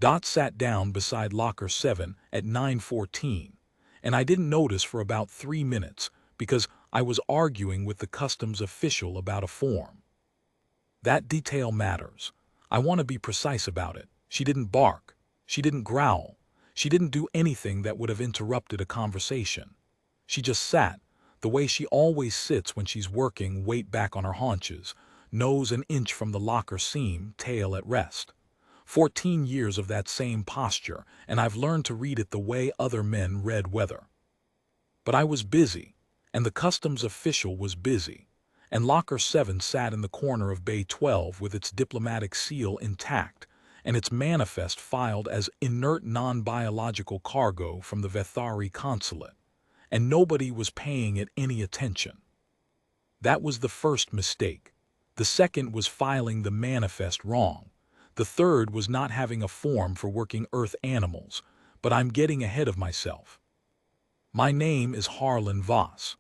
Dot sat down beside locker 7 at 9:14, and I didn't notice for about 3 minutes because I was arguing with the customs official about a form. That detail matters. I want to be precise about it. She didn't bark. She didn't growl. She didn't do anything that would have interrupted a conversation. She just sat, the way she always sits when she's working, weight back on her haunches, nose an inch from the locker seam, tail at rest. 14 years of that same posture, and I've learned to read it the way other men read weather. But I was busy, and the customs official was busy, and locker 7 sat in the corner of bay 12 with its diplomatic seal intact, and its manifest filed as inert non-biological cargo from the Vethari consulate, and nobody was paying it any attention. That was the first mistake. The second was filing the manifest wrong. The third was not having a form for working Earth animals, but I'm getting ahead of myself. My name is Harlan Voss.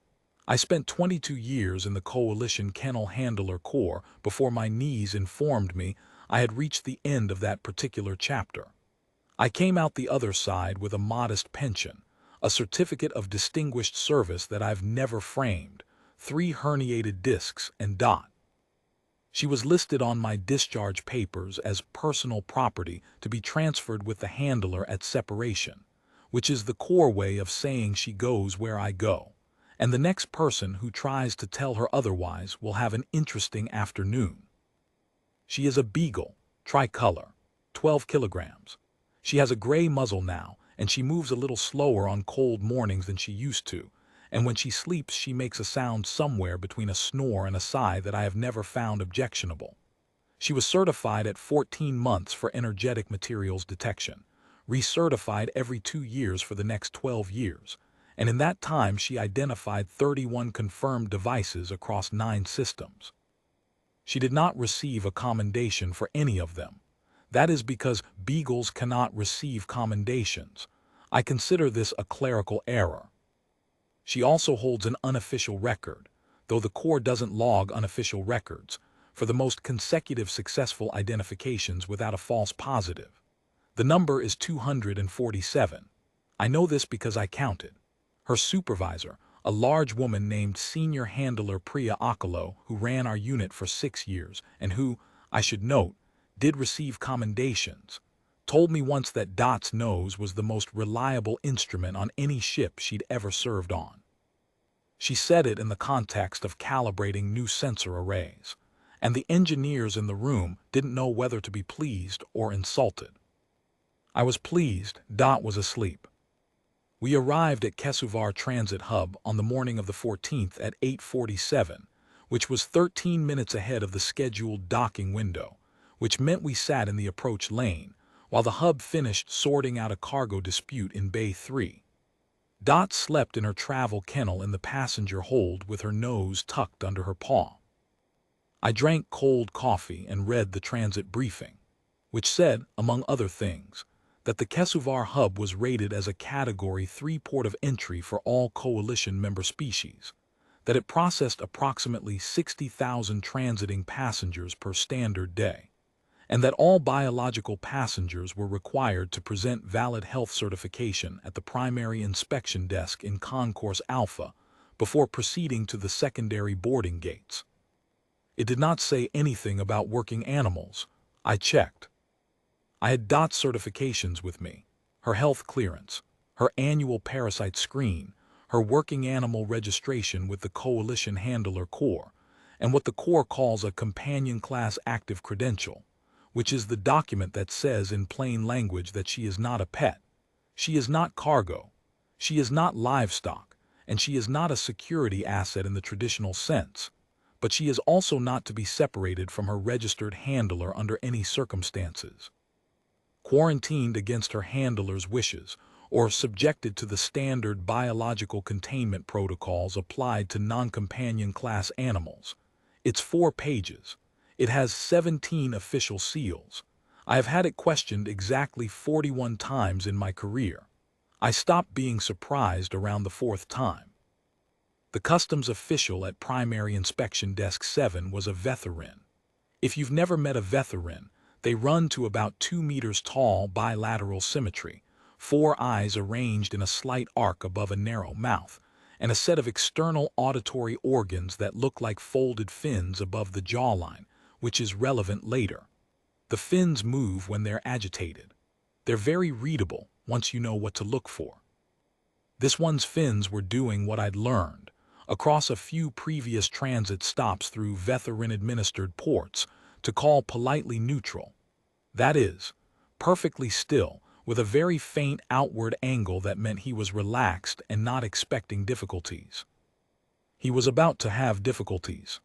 I spent 22 years in the Coalition Kennel Handler Corps before my knees informed me I had reached the end of that particular chapter. I came out the other side with a modest pension, a certificate of distinguished service that I've never framed, 3 herniated discs, and Dot. She was listed on my discharge papers as personal property to be transferred with the handler at separation, which is the core way of saying she goes where I go, and the next person who tries to tell her otherwise will have an interesting afternoon. She is a Beagle, tricolor, 12 kilograms. She has a gray muzzle now, and she moves a little slower on cold mornings than she used to, and when she sleeps she makes a sound somewhere between a snore and a sigh that I have never found objectionable. She was certified at 14 months for energetic materials detection, recertified every 2 years for the next 12 years, and in that time she identified 31 confirmed devices across 9 systems. She did not receive a commendation for any of them. That is because Beagles cannot receive commendations. I consider this a clerical error. She also holds an unofficial record, though the Corps doesn't log unofficial records, for the most consecutive successful identifications without a false positive. The number is 247. I know this because I counted. Her supervisor, a large woman named Senior Handler Priya Akalo, who ran our unit for 6 years and who, I should note, did receive commendations, told me once that Dot's nose was the most reliable instrument on any ship she'd ever served on. She said it in the context of calibrating new sensor arrays, and the engineers in the room didn't know whether to be pleased or insulted. I was pleased Dot was asleep. We arrived at Kesuvar Transit Hub on the morning of the 14th at 8:47, which was 13 minutes ahead of the scheduled docking window, which meant we sat in the approach lane, while the hub finished sorting out a cargo dispute in Bay 3. Dot slept in her travel kennel in the passenger hold with her nose tucked under her paw. I drank cold coffee and read the transit briefing, which said, among other things, that the Kesuvar hub was rated as a Category 3 port of entry for all Coalition member species, that it processed approximately 60,000 transiting passengers per standard day, and that all biological passengers were required to present valid health certification at the primary inspection desk in Concourse Alpha before proceeding to the secondary boarding gates. It did not say anything about working animals. I checked. I had Dot's certifications with me, her health clearance, her annual parasite screen, her working animal registration with the Coalition Handler Corps, and what the Corps calls a Companion Class Active Credential, which is the document that says in plain language that she is not a pet, she is not cargo, she is not livestock, and she is not a security asset in the traditional sense, but she is also not to be separated from her registered handler under any circumstances. Quarantined against her handler's wishes, or subjected to the standard biological containment protocols applied to non-companion class animals. It's 4 pages. It has 17 official seals. I have had it questioned exactly 41 times in my career. I stopped being surprised around the 4th time. The customs official at Primary Inspection Desk 7 was a veteran. If you've never met a veteran, They run to about 2 meters tall bilateral symmetry, 4 eyes arranged in a slight arc above a narrow mouth, and a set of external auditory organs that look like folded fins above the jawline, which is relevant later. The fins move when they're agitated. They're very readable once you know what to look for. This one's fins were doing what I'd learned. Across a few previous transit stops through veteran-administered ports to call politely neutral. That is, perfectly still, with a very faint outward angle that meant he was relaxed and not expecting difficulties. He was about to have difficulties.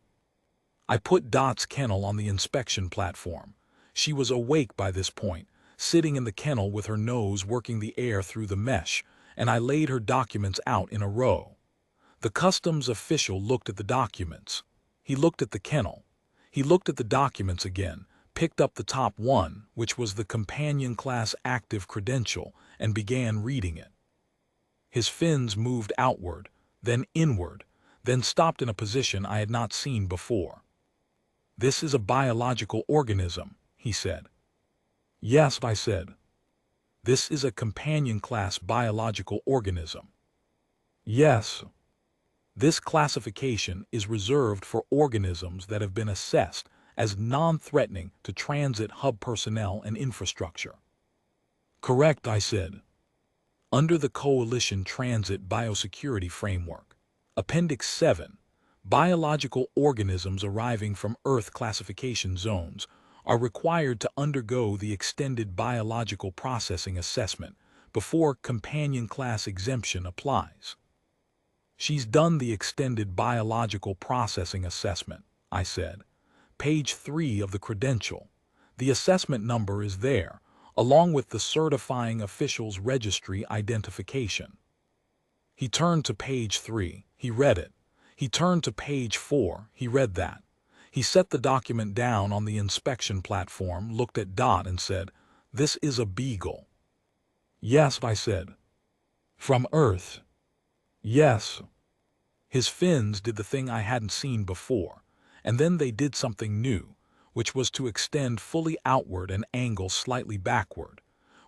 I put Dot's kennel on the inspection platform. She was awake by this point, sitting in the kennel with her nose working the air through the mesh, and I laid her documents out in a row. The customs official looked at the documents. He looked at the kennel. He looked at the documents again, picked up the top one, which was the companion class active credential, and began reading it. His fins moved outward, then inward, then stopped in a position I had not seen before. "This is a biological organism," he said. "Yes," I said. "This is a companion class biological organism." "Yes." This classification is reserved for organisms that have been assessed as non-threatening to transit hub personnel and infrastructure. "Correct," I said. Under the Coalition Transit Biosecurity Framework, Appendix 7, biological organisms arriving from Earth classification zones are required to undergo the extended biological processing assessment before companion class exemption applies. "She's done the extended biological processing assessment," I said. "Page 3 of the credential. The assessment number is there, along with the certifying official's registry identification." He turned to page 3. He read it. He turned to page 4. He read that. He set the document down on the inspection platform, looked at Dot and said, "This is a Beagle." "Yes," I said. "From Earth." "Yes." His fins did the thing I hadn't seen before, and then they did something new, which was to extend fully outward and angle slightly backward,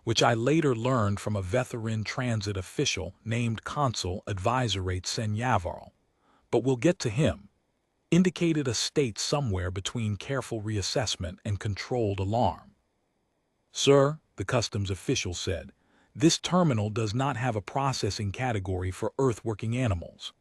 which I later learned from a veteran transit official named Consul Advisorate Senyavarl. But we'll get to him. Indicated a state somewhere between careful reassessment and controlled alarm. "Sir," the customs official said, "this terminal does not have a processing category for Earth-working animals."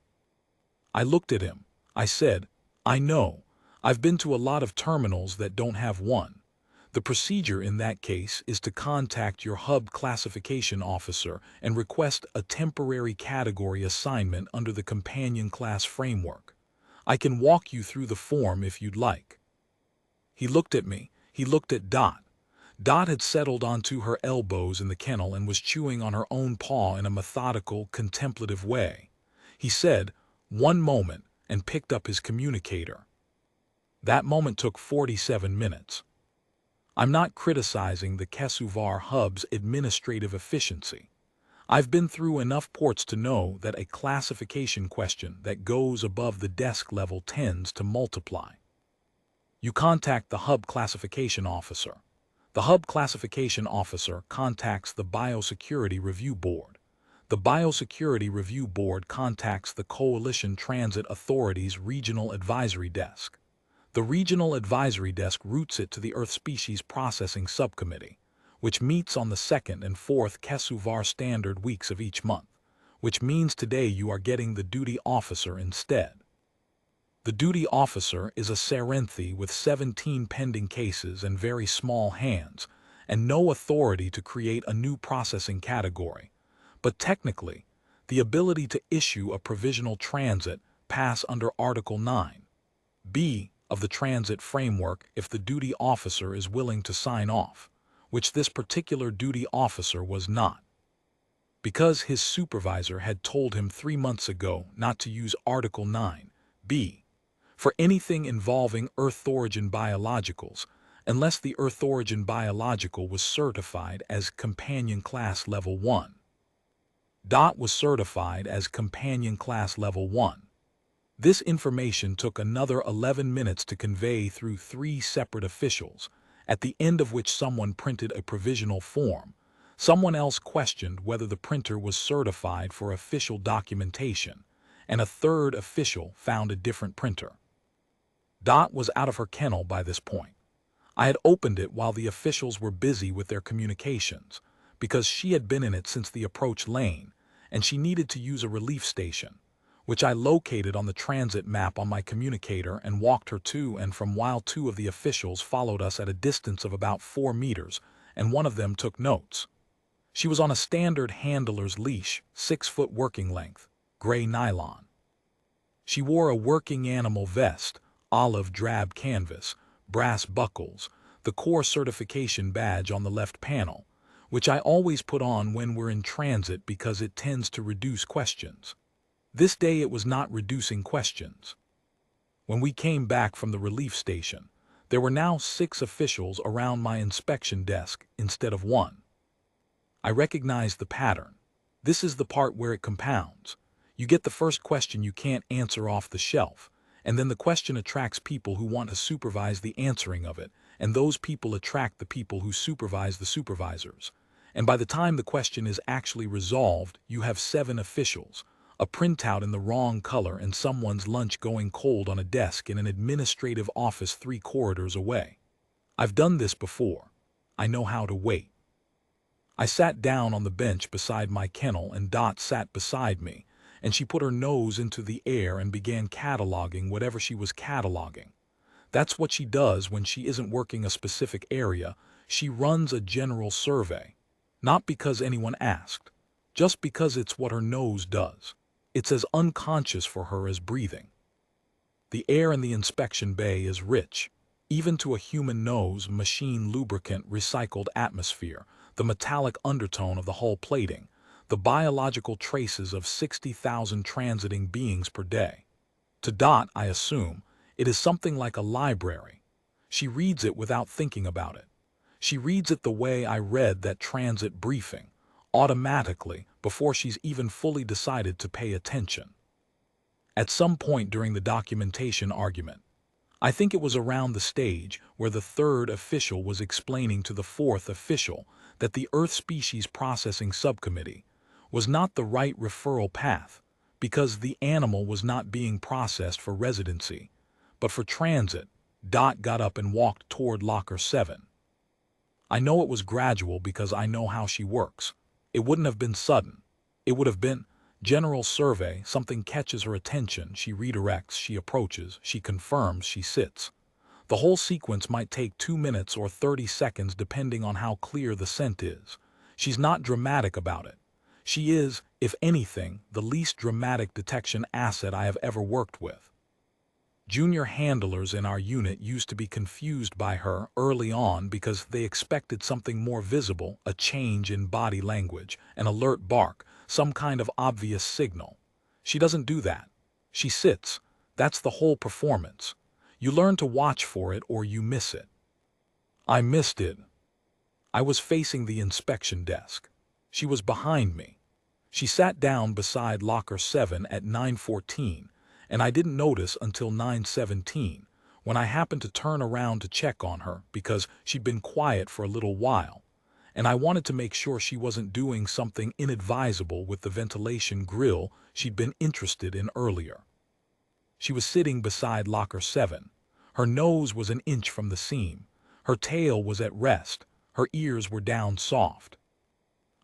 I looked at him. I said, "I know. I've been to a lot of terminals that don't have one. The procedure in that case is to contact your hub classification officer and request a temporary category assignment under the companion class framework. I can walk you through the form if you'd like." He looked at me. He looked at Dot. Dot had settled onto her elbows in the kennel and was chewing on her own paw in a methodical, contemplative way. He said, "One moment," and picked up his communicator. That moment took 47 minutes. I'm not criticizing the Kesuvar hub's administrative efficiency. I've been through enough ports to know that a classification question that goes above the desk level tends to multiply. You contact the hub classification officer. The hub classification officer contacts the Biosecurity Review Board. The Biosecurity Review Board contacts the Coalition Transit Authority's Regional Advisory Desk. The Regional Advisory Desk routes it to the Earth Species Processing Subcommittee, which meets on the 2nd and 4th Kesuvar standard weeks of each month, which means today you are getting the duty officer instead. The duty officer is a Serenthi with 17 pending cases and very small hands, and no authority to create a new processing category, but technically, the ability to issue a provisional transit pass under Article 9(b) of the transit framework if the duty officer is willing to sign off, which this particular duty officer was not. Because his supervisor had told him 3 months ago not to use Article 9(b) for anything involving Earth origin biologicals, unless the Earth origin biological was certified as Companion Class Level 1. Dot was certified as Companion Class Level 1. This information took another 11 minutes to convey through 3 separate officials, at the end of which someone printed a provisional form. Someone else questioned whether the printer was certified for official documentation, and a third official found a different printer. Dot was out of her kennel by this point. I had opened it while the officials were busy with their communications, because she had been in it since the approach lane, and she needed to use a relief station, which I located on the transit map on my communicator and walked her to and from, while two of the officials followed us at a distance of about 4 meters, and one of them took notes. She was on a standard handler's leash, 6-foot working length, gray nylon. She wore a working animal vest, olive drab canvas, brass buckles, the core certification badge on the left panel, which I always put on when we're in transit because it tends to reduce questions. This day it was not reducing questions. When we came back from the relief station, there were now 6 officials around my inspection desk instead of 1. I recognized the pattern. This is the part where it compounds. You get the first question you can't answer off the shelf, and then the question attracts people who want to supervise the answering of it, and those people attract the people who supervise the supervisors. And by the time the question is actually resolved, you have 7 officials, a printout in the wrong color, and someone's lunch going cold on a desk in an administrative office 3 corridors away. I've done this before. I know how to wait. I sat down on the bench beside my kennel, and Dot sat beside me, and she put her nose into the air and began cataloging whatever she was cataloging. That's what she does when she isn't working a specific area. She runs a general survey. Not because anyone asked, just because it's what her nose does. It's as unconscious for her as breathing. The air in the inspection bay is rich, even to a human nose, machine lubricant, recycled atmosphere, the metallic undertone of the hull plating, the biological traces of 60,000 transiting beings per day. To Dot, I assume, it is something like a library. She reads it without thinking about it. She reads it the way I read that transit briefing, automatically, before she's even fully decided to pay attention. At some point during the documentation argument, I think it was around the stage where the 3rd official was explaining to the 4th official that the Earth Species Processing Subcommittee was not the right referral path because the animal was not being processed for residency, but for transit. Dot got up and walked toward locker 7. I know it was gradual because I know how she works. It wouldn't have been sudden. It would have been general survey. Something catches her attention, she redirects, she approaches, she confirms, she sits. The whole sequence might take 2 minutes or 30 seconds depending on how clear the scent is. She's not dramatic about it. She is, if anything, the least dramatic detection asset I have ever worked with. Junior handlers in our unit used to be confused by her early on because they expected something more visible, a change in body language, an alert bark, some kind of obvious signal. She doesn't do that. She sits. That's the whole performance. You learn to watch for it or you miss it. I missed it. I was facing the inspection desk. She was behind me. She sat down beside locker 7 at 9:14, and I didn't notice until 9:17, when I happened to turn around to check on her because she'd been quiet for a little while, and I wanted to make sure she wasn't doing something inadvisable with the ventilation grill she'd been interested in earlier. She was sitting beside locker 7. Her nose was an inch from the seam. Her tail was at rest. Her ears were down soft.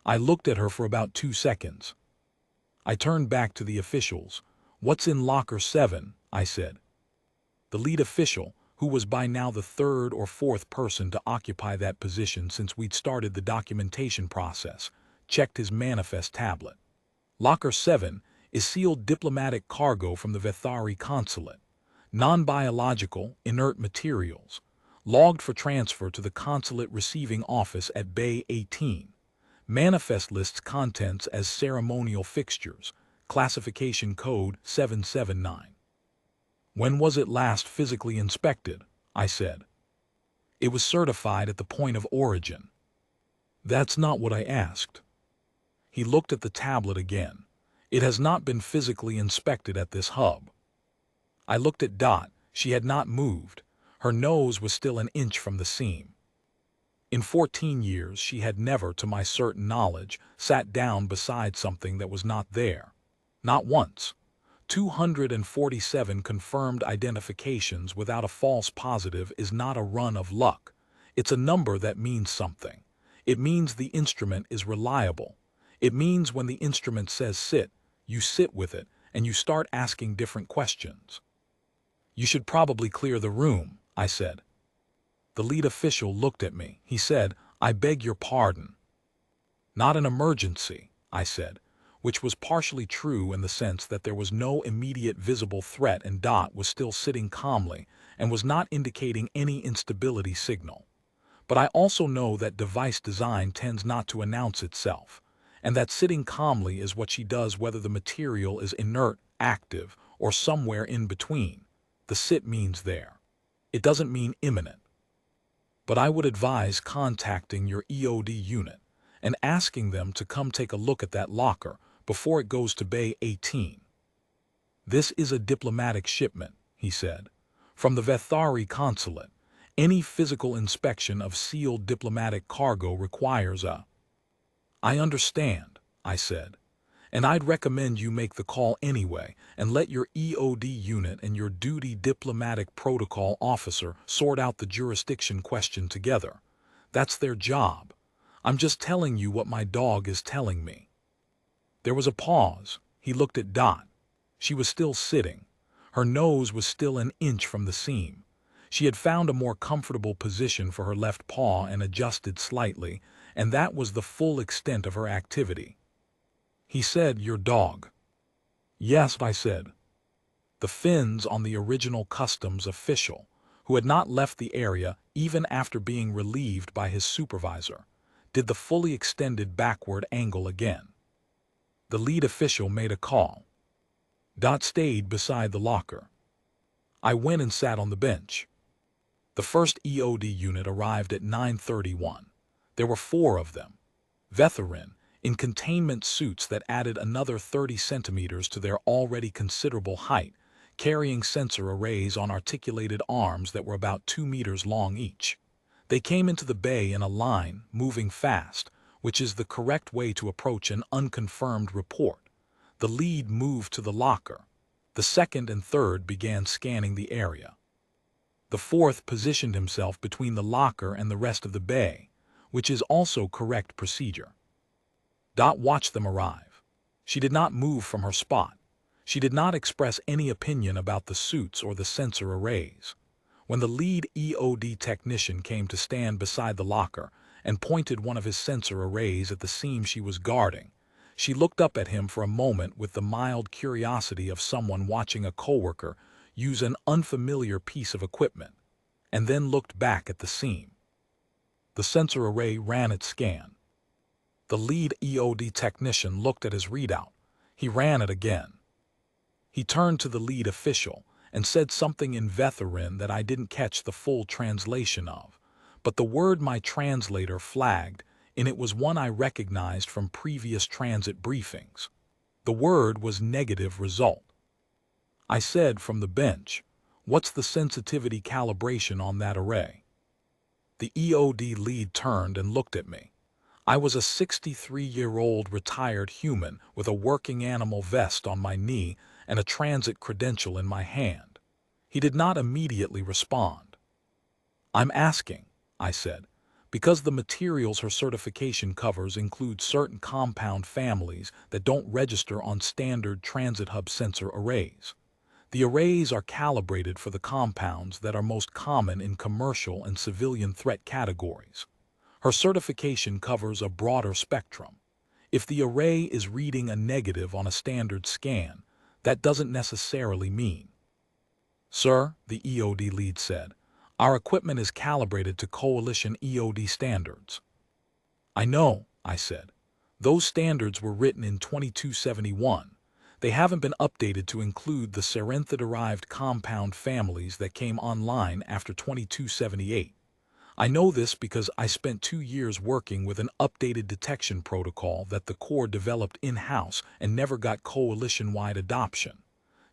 I looked at her for about 2 seconds. I turned back to the officials. "What's in locker 7?" I said. The lead official, who was by now the 3rd or 4th person to occupy that position since we'd started the documentation process, checked his manifest tablet. Locker 7 is sealed diplomatic cargo from the Vethari consulate, non-biological, inert materials, logged for transfer to the consulate receiving office at Bay 18. Manifest lists contents as ceremonial fixtures, classification code 779. "When was it last physically inspected?" I said. "It was certified at the point of origin." "That's not what I asked." He looked at the tablet again. "It has not been physically inspected at this hub." I looked at Dot. She had not moved. Her nose was still an inch from the seam. In 14 years, she had never, to my certain knowledge, sat down beside something that was not there. Not once. 247 confirmed identifications without a false positive is not a run of luck. It's a number that means something. It means the instrument is reliable. It means when the instrument says sit, you sit with it, and you start asking different questions. "You should probably clear the room," I said. The lead official looked at me. He said, "I beg your pardon." "Not an emergency," I said, which was partially true in the sense that there was no immediate visible threat and Dot was still sitting calmly and was not indicating any instability signal. But I also know that device design tends not to announce itself, and that sitting calmly is what she does whether the material is inert, active, or somewhere in between. The sit means there. It doesn't mean imminent. But I would advise contacting your EOD unit and asking them to come take a look at that locker before it goes to Bay 18. "This is a diplomatic shipment," he said, "from the Vethari consulate. Any physical inspection of sealed diplomatic cargo requires a—" "I understand," I said, "and I'd recommend you make the call anyway and let your EOD unit and your duty diplomatic protocol officer sort out the jurisdiction question together. That's their job. I'm just telling you what my dog is telling me." There was a pause. He looked at Dot. She was still sitting. Her nose was still an inch from the seam. She had found a more comfortable position for her left paw and adjusted slightly, and that was the full extent of her activity. He said, "Your dog?" "Yes," I said. The fins on the original customs official, who had not left the area even after being relieved by his supervisor, did the fully extended backward angle again. The lead official made a call. Dot stayed beside the locker. I went and sat on the bench. The first EOD unit arrived at 9:31. There were 4 of them. Veteran, in containment suits that added another 30 centimeters to their already considerable height, carrying sensor arrays on articulated arms that were about 2 meters long each. They came into the bay in a line, moving fast, which is the correct way to approach an unconfirmed report. The lead moved to the locker. The second and third began scanning the area. The fourth positioned himself between the locker and the rest of the bay, which is also correct procedure. Dot watched them arrive. She did not move from her spot. She did not express any opinion about the suits or the sensor arrays. When the lead EOD technician came to stand beside the locker and pointed one of his sensor arrays at the seam she was guarding, she looked up at him for a moment with the mild curiosity of someone watching a coworker use an unfamiliar piece of equipment, and then looked back at the seam. The sensor array ran its scan. The lead EOD technician looked at his readout. He ran it again. He turned to the lead official and said something in Veteran that I didn't catch the full translation of, but the word my translator flagged, and it was one I recognized from previous transit briefings. The word was negative result. I said from the bench, "What's the sensitivity calibration on that array?" The EOD lead turned and looked at me. I was a 63-year-old retired human with a working animal vest on my knee and a transit credential in my hand. He did not immediately respond. "I'm asking," I said, "because the materials her certification covers include certain compound families that don't register on standard transit hub sensor arrays. The arrays are calibrated for the compounds that are most common in commercial and civilian threat categories. Her certification covers a broader spectrum. If the array is reading a negative on a standard scan, that doesn't necessarily mean—" "Sir," the EOD lead said, "our equipment is calibrated to Coalition EOD standards." "I know," I said. "Those standards were written in 2271. They haven't been updated to include the Serentha-derived compound families that came online after 2278. I know this because I spent 2 years working with an updated detection protocol that the Corps developed in-house and never got coalition-wide adoption.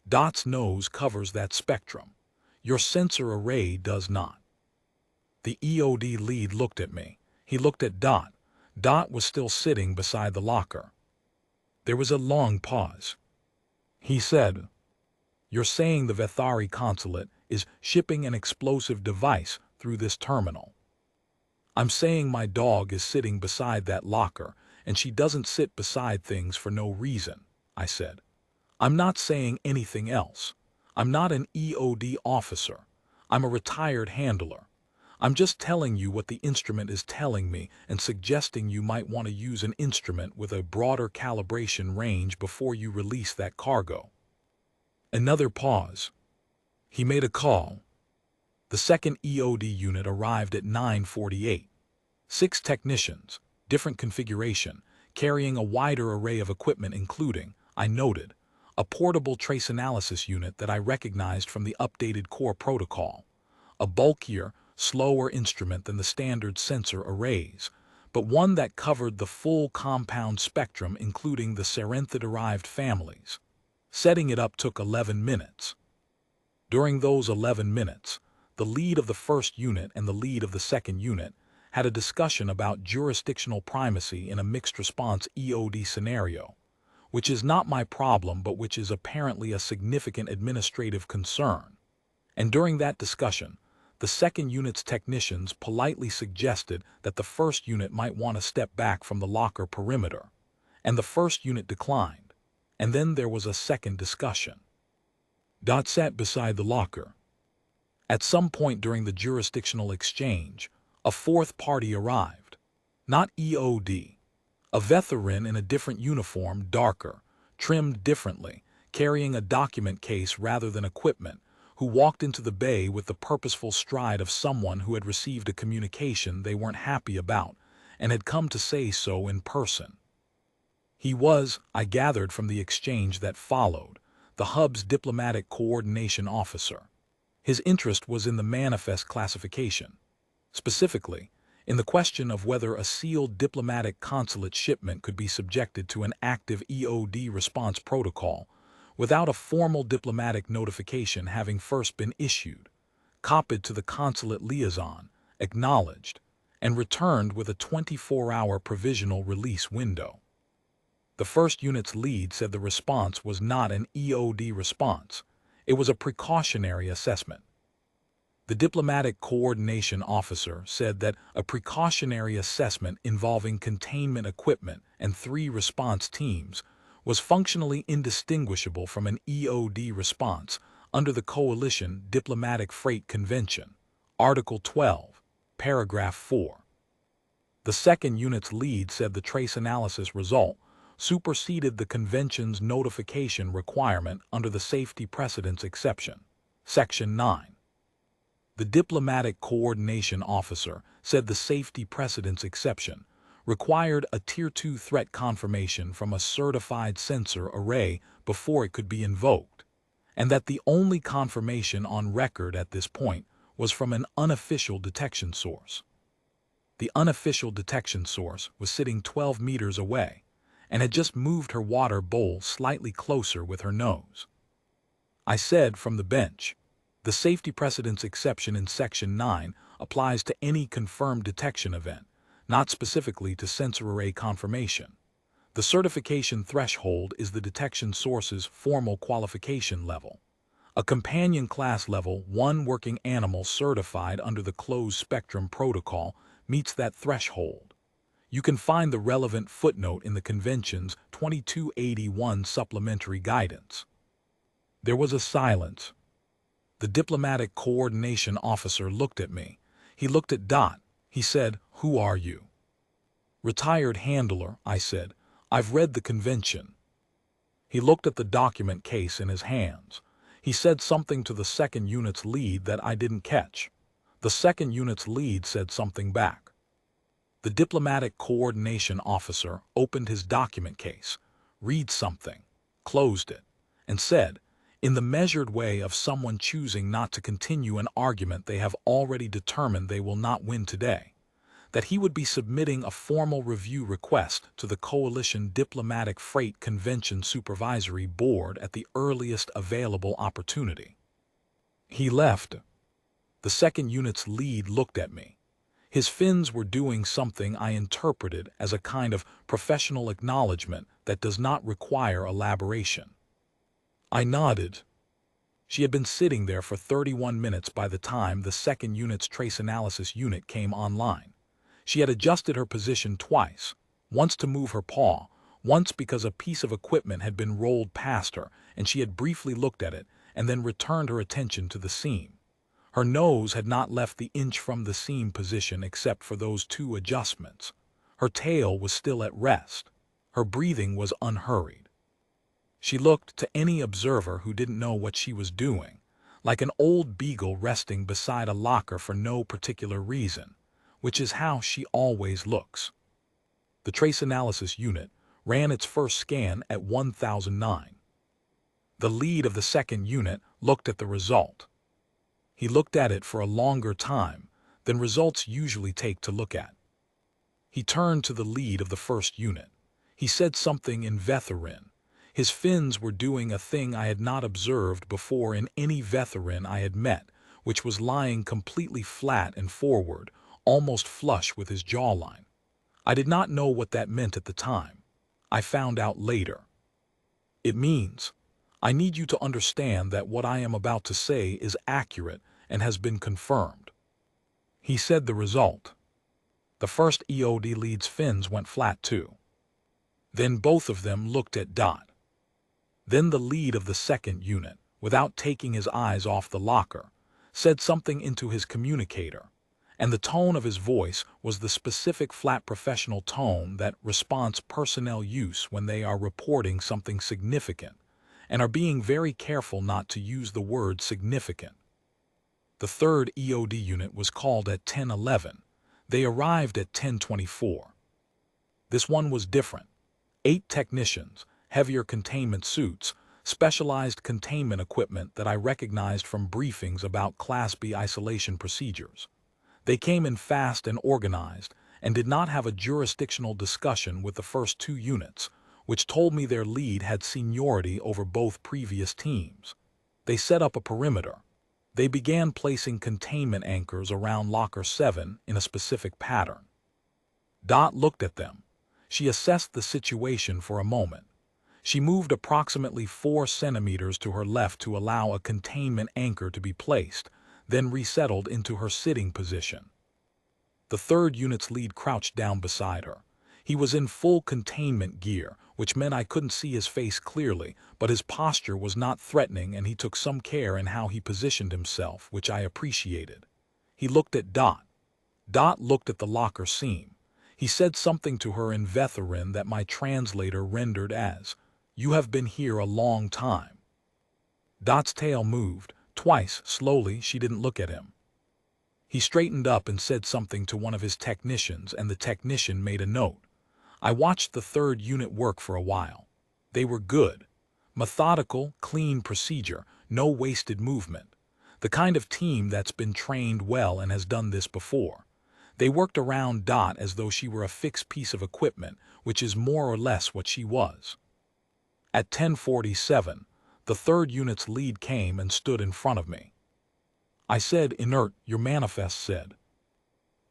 Dot's nose covers that spectrum. Your sensor array does not." The EOD lead looked at me. He looked at Dot. Dot was still sitting beside the locker. There was a long pause. He said, "You're saying the Vethari consulate is shipping an explosive device through this terminal." "I'm saying my dog is sitting beside that locker, and she doesn't sit beside things for no reason," I said. "I'm not saying anything else. I'm not an EOD officer. I'm a retired handler. I'm just telling you what the instrument is telling me and suggesting you might want to use an instrument with a broader calibration range before you release that cargo." Another pause. He made a call. The second EOD unit arrived at 9:48. 6 technicians, different configuration, carrying a wider array of equipment including, I noted, a portable trace analysis unit that I recognized from the updated core protocol, a bulkier, slower instrument than the standard sensor arrays, but one that covered the full compound spectrum including the Serenthid-derived families. Setting it up took 11 minutes. During those 11 minutes, the lead of the first unit and the lead of the second unit had a discussion about jurisdictional primacy in a mixed-response EOD scenario, which is not my problem but which is apparently a significant administrative concern. And during that discussion, the second unit's technicians politely suggested that the first unit might want to step back from the locker perimeter, and the first unit declined, and then there was a second discussion. Dot sat beside the locker. At some point during the jurisdictional exchange, a fourth party arrived. Not EOD. A veteran in a different uniform, darker, trimmed differently, carrying a document case rather than equipment, who walked into the bay with the purposeful stride of someone who had received a communication they weren't happy about and had come to say so in person. He was, I gathered from the exchange that followed, the hub's diplomatic coordination officer. His interest was in the manifest classification. Specifically, in the question of whether a sealed diplomatic consulate shipment could be subjected to an active EOD response protocol without a formal diplomatic notification having first been issued, copied to the consulate liaison, acknowledged, and returned with a 24-hour provisional release window. The first unit's lead said the response was not an EOD response. It was a precautionary assessment. The diplomatic coordination officer said that a precautionary assessment involving containment equipment and 3 response teams was functionally indistinguishable from an EOD response under the Coalition Diplomatic Freight Convention, Article 12, Paragraph 4. The second unit's lead said the trace analysis result superseded the Convention's notification requirement under the Safety Precedence Exception, Section 9. The diplomatic coordination officer said the safety precedence exception required a Tier 2 threat confirmation from a certified sensor array before it could be invoked, and that the only confirmation on record at this point was from an unofficial detection source. The unofficial detection source was sitting 12 meters away and had just moved her water bowl slightly closer with her nose. I said from the bench, the safety precedence exception in Section 9 applies to any confirmed detection event, not specifically to sensor array confirmation. The certification threshold is the detection source's formal qualification level. A companion class level 1 working animal certified under the closed spectrum protocol meets that threshold. You can find the relevant footnote in the Convention's 2281 supplementary guidance. There was a silence. The diplomatic coordination officer looked at me. He looked at Dot. He said, "Who are you?" "Retired handler," I said. "I've read the Convention." He looked at the document case in his hands. He said something to the second unit's lead that I didn't catch. The second unit's lead said something back. The diplomatic coordination officer opened his document case, read something, closed it, and said, in the measured way of someone choosing not to continue an argument they have already determined they will not win today, that he would be submitting a formal review request to the Coalition Diplomatic Freight Convention Supervisory Board at the earliest available opportunity. He left. The second unit's lead looked at me. His fins were doing something I interpreted as a kind of professional acknowledgement that does not require elaboration. I nodded. She had been sitting there for 31 minutes by the time the second unit's trace analysis unit came online. She had adjusted her position twice, once to move her paw, once because a piece of equipment had been rolled past her and she had briefly looked at it and then returned her attention to the seam. Her nose had not left the inch from the seam position except for those two adjustments. Her tail was still at rest. Her breathing was unhurried. She looked, to any observer who didn't know what she was doing, like an old beagle resting beside a locker for no particular reason, which is how she always looks. The trace analysis unit ran its first scan at 1009. The lead of the second unit looked at the result. He looked at it for a longer time than results usually take to look at. He turned to the lead of the first unit. He said something in Vetherin. His fins were doing a thing I had not observed before in any Vetherin I had met, which was lying completely flat and forward, almost flush with his jawline. I did not know what that meant at the time. I found out later. It means, I need you to understand that what I am about to say is accurate and has been confirmed. He said the result. The first EOD lead's fins went flat too. Then both of them looked at Dot. Then the lead of the second unit, without taking his eyes off the locker, said something into his communicator, and the tone of his voice was the specific flat professional tone that response personnel use when they are reporting something significant and are being very careful not to use the word significant. The third EOD unit was called at 10:11. They arrived at 10:24. This one was different. 8 technicians, heavier containment suits, specialized containment equipment that I recognized from briefings about Class B isolation procedures. They came in fast and organized and did not have a jurisdictional discussion with the first 2 units, which told me their lead had seniority over both previous teams. They set up a perimeter. They began placing containment anchors around Locker 7 in a specific pattern. Dot looked at them. She assessed the situation for a moment. She moved approximately 4 centimeters to her left to allow a containment anchor to be placed, then resettled into her sitting position. The third unit's lead crouched down beside her. He was in full containment gear, which meant I couldn't see his face clearly, but his posture was not threatening and he took some care in how he positioned himself, which I appreciated. He looked at Dot. Dot looked at the locker seam. He said something to her in Vetherin that my translator rendered as, "You have been here a long time." Dot's tail moved. Twice, slowly, she didn't look at him. He straightened up and said something to one of his technicians, and the technician made a note. I watched the third unit work for a while. They were good. Methodical, clean procedure, no wasted movement. The kind of team that's been trained well and has done this before. They worked around Dot as though she were a fixed piece of equipment, which is more or less what she was. At 10:47, the third unit's lead came and stood in front of me. I said, "Inert, your manifest said."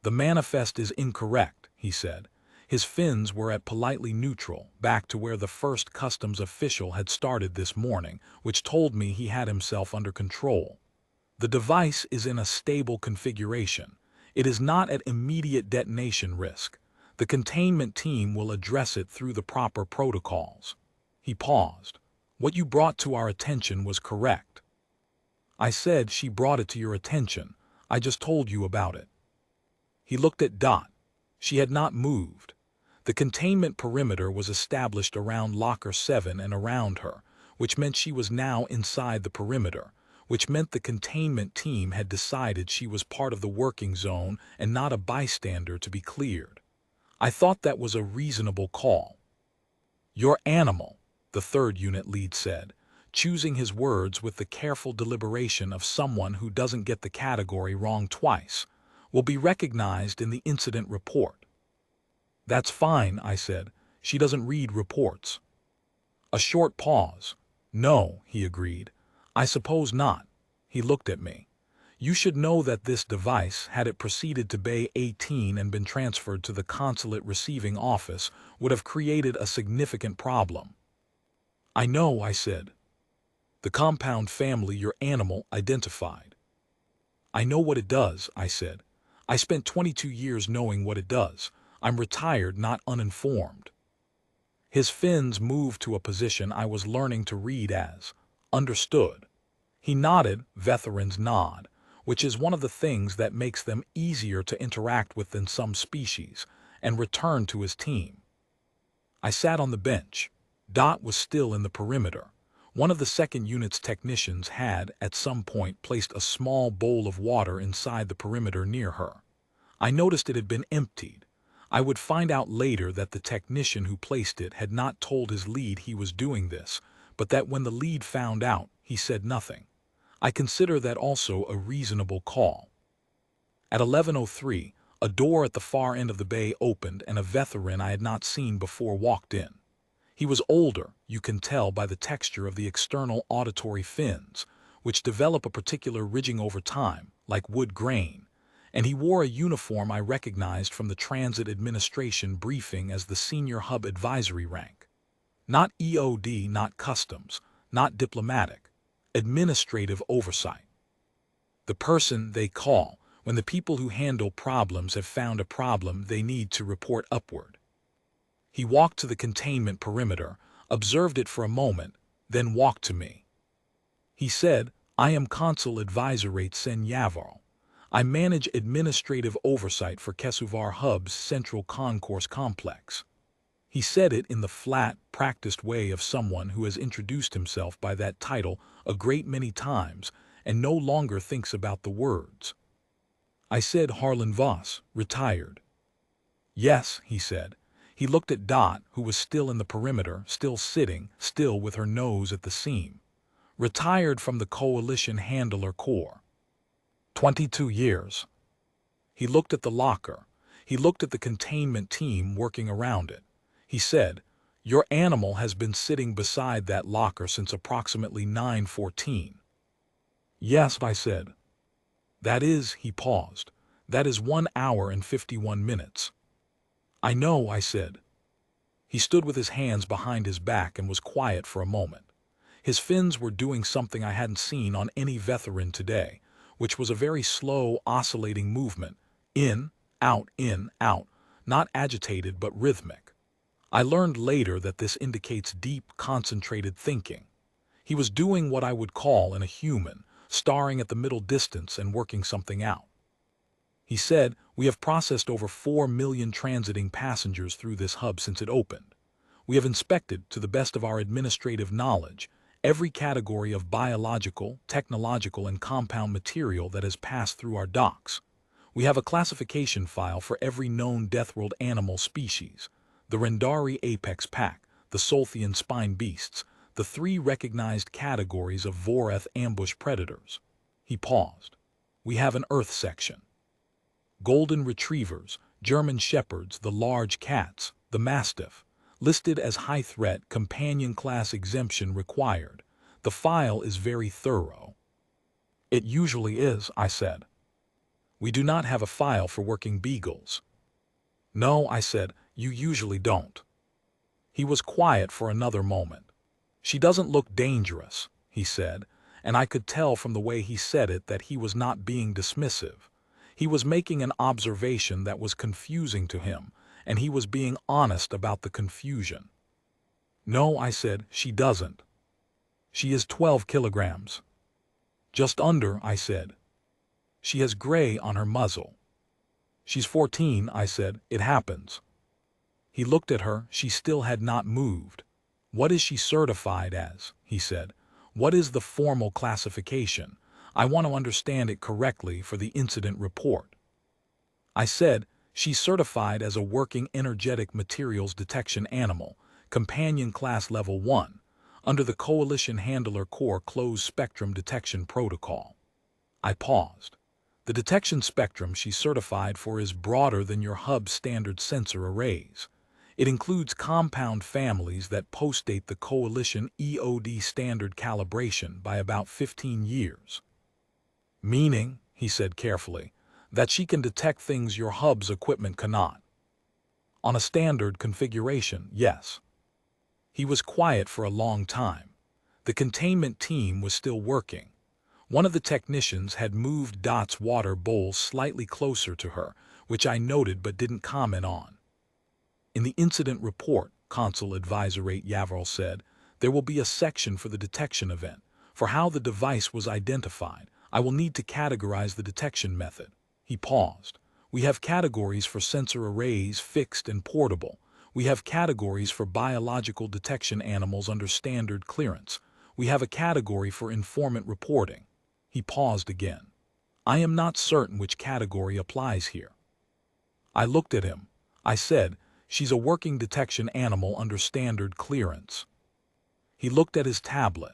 "The manifest is incorrect," he said. His fins were at politely neutral, back to where the first customs official had started this morning, which told me he had himself under control. "The device is in a stable configuration. It is not at immediate detonation risk. The containment team will address it through the proper protocols." He paused. "What you brought to our attention was correct." I said, "She brought it to your attention. I just told you about it." He looked at Dot. She had not moved. The containment perimeter was established around Locker 7 and around her, which meant she was now inside the perimeter, which meant the containment team had decided she was part of the working zone and not a bystander to be cleared. I thought that was a reasonable call. "Your animal," the third unit lead said, choosing his words with the careful deliberation of someone who doesn't get the category wrong twice, "will be recognized in the incident report." "That's fine," I said. "She doesn't read reports." A short pause. "No," he agreed. "I suppose not." He looked at me. You should know that this device, had it proceeded to Bay 18 and been transferred to the consulate receiving office, would have created a significant problem. I know, I said. The compound family your animal identified. I know what it does, I said. I spent 22 years knowing what it does. I'm retired, not uninformed. His fins moved to a position I was learning to read as understood. He nodded, veterans nod, which is one of the things that makes them easier to interact with than some species, and returned to his team. I sat on the bench. Dot was still in the perimeter. One of the second unit's technicians had, at some point, placed a small bowl of water inside the perimeter near her. I noticed it had been emptied. I would find out later that the technician who placed it had not told his lead he was doing this, but that when the lead found out, he said nothing. I consider that also a reasonable call. At 11:03, a door at the far end of the bay opened and a veteran I had not seen before walked in. He was older, you can tell by the texture of the external auditory fins, which develop a particular ridging over time, like wood grain, and he wore a uniform I recognized from the Transit Administration briefing as the Senior Hub Advisory rank. Not EOD, not customs, not diplomatic, administrative oversight. The person they call when the people who handle problems have found a problem they need to report upward. He walked to the containment perimeter, observed it for a moment, then walked to me. He said, I am Consul Advisorate Sen Yavarl. I manage administrative oversight for Kesuvar Hub's Central Concourse Complex. He said it in the flat, practiced way of someone who has introduced himself by that title a great many times and no longer thinks about the words. I said Harlan Voss, retired. Yes, he said. He looked at Dot, who was still in the perimeter, still sitting, still with her nose at the seam. Retired from the Coalition Handler Corps. 22 years. He looked at the locker. He looked at the containment team working around it. He said, your animal has been sitting beside that locker since approximately 9:14. Yes, I said. That is, he paused. That is 1 hour and 51 minutes. I know, I said. He stood with his hands behind his back and was quiet for a moment. His fins were doing something I hadn't seen on any veteran today, which was a very slow, oscillating movement, in, out, not agitated but rhythmic. I learned later that this indicates deep, concentrated thinking. He was doing what I would call in a human, staring at the middle distance and working something out. He said, we have processed over 4 million transiting passengers through this hub since it opened. We have inspected, to the best of our administrative knowledge, every category of biological, technological, and compound material that has passed through our docks. We have a classification file for every known Deathworld animal species, the Rendari apex pack, the Solthian spine beasts, the 3 recognized categories of Voreth ambush predators. He paused. We have an Earth section. Golden retrievers, German shepherds, the large cats, the mastiff, listed as high threat companion class exemption required. The file is very thorough. It usually is, I said. We do not have a file for working beagles. No, I said, you usually don't. He was quiet for another moment. She doesn't look dangerous, he said, and I could tell from the way he said it that he was not being dismissive. He was making an observation that was confusing to him, and he was being honest about the confusion. No, I said, she doesn't. She is 12 kilograms. Just under, I said. She has gray on her muzzle. She's 14, I said, it happens. He looked at her, she still had not moved. What is she certified as? He said. What is the formal classification? I want to understand it correctly for the incident report. I said, she's certified as a working energetic materials detection animal, companion class level 1, under the Coalition Handler Corps closed spectrum detection protocol. I paused. The detection spectrum she's certified for is broader than your hub standard sensor arrays. It includes compound families that postdate the Coalition EOD standard calibration by about 15 years. Meaning, he said carefully, that she can detect things your hub's equipment cannot. On a standard configuration, yes. He was quiet for a long time. The containment team was still working. One of the technicians had moved Dot's water bowl slightly closer to her, which I noted but didn't comment on. In the incident report, Consul Advisor 8 Yavril said, there will be a section for the detection event. For how the device was identified, I will need to categorize the detection method. He paused. We have categories for sensor arrays, fixed and portable. We have categories for biological detection animals under standard clearance. We have a category for informant reporting. He paused again. I am not certain which category applies here. I looked at him. I said, she's a working detection animal under standard clearance. He looked at his tablet.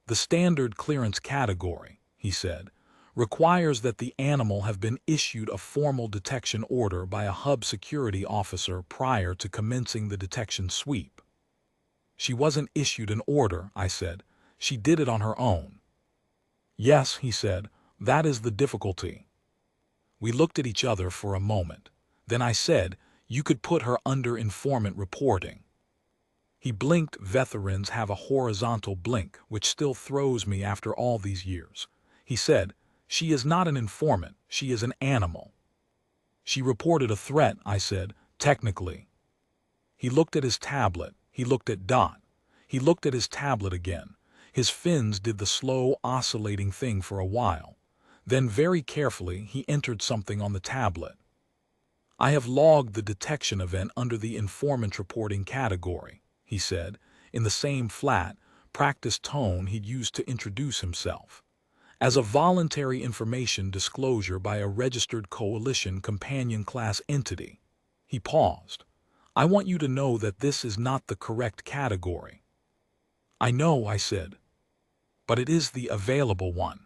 The standard clearance category, he said, requires that the animal have been issued a formal detection order by a hub security officer prior to commencing the detection sweep. She wasn't issued an order, I said. She did it on her own. Yes, he said, that is the difficulty. We looked at each other for a moment. Then I said, you could put her under informant reporting. He blinked. Veterans have a horizontal blink, which still throws me after all these years. He said, she is not an informant, she is an animal. She reported a threat, I said, technically. He looked at his tablet, he looked at Dot. He looked at his tablet again. His fins did the slow, oscillating thing for a while. Then very carefully he entered something on the tablet. I have logged the detection event under the informant reporting category, he said, in the same flat, practiced tone he'd used to introduce himself. As a voluntary information disclosure by a registered coalition companion class entity. He paused. I want you to know that this is not the correct category. I know, I said. But it is the available one.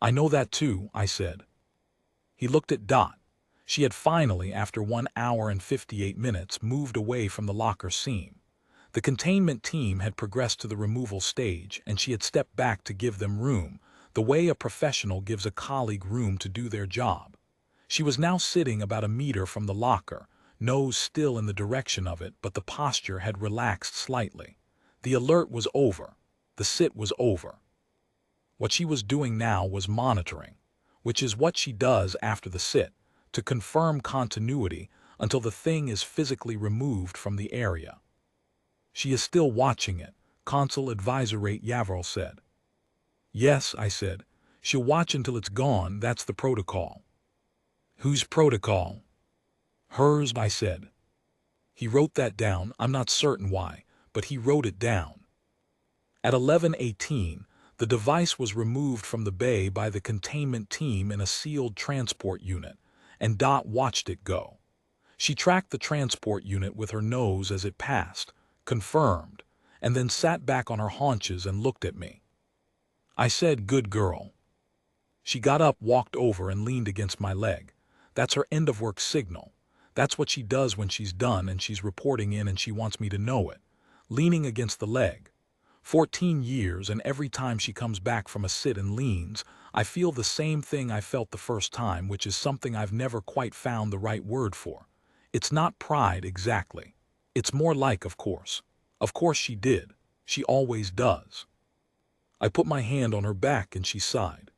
I know that too, I said. He looked at Dot. She had finally, after 1 hour and 58 minutes, moved away from the locker seam. The containment team had progressed to the removal stage, and she had stepped back to give them room, the way a professional gives a colleague room to do their job. She was now sitting about a meter from the locker, nose still in the direction of it, but the posture had relaxed slightly. The alert was over. The sit was over. What she was doing now was monitoring, which is what she does after the sit, to confirm continuity until the thing is physically removed from the area. She is still watching it, Consul Advisor 8 Yavril said. Yes, I said. She'll watch until it's gone, that's the protocol. Whose protocol? Hers, I said. He wrote that down, I'm not certain why, but he wrote it down. At 11:18, the device was removed from the bay by the containment team in a sealed transport unit, and Dot watched it go. She tracked the transport unit with her nose as it passed, confirmed, and then sat back on her haunches and looked at me. I said, good girl. She got up, walked over, and leaned against my leg. That's her end-of-work signal. That's what she does when she's done and she's reporting in and she wants me to know it. Leaning against the leg. 14 years, and every time she comes back from a sit and leans, I feel the same thing I felt the first time, which is something I've never quite found the right word for. It's not pride exactly. It's more like, of course. Of course she did. She always does. I put my hand on her back and she sighed.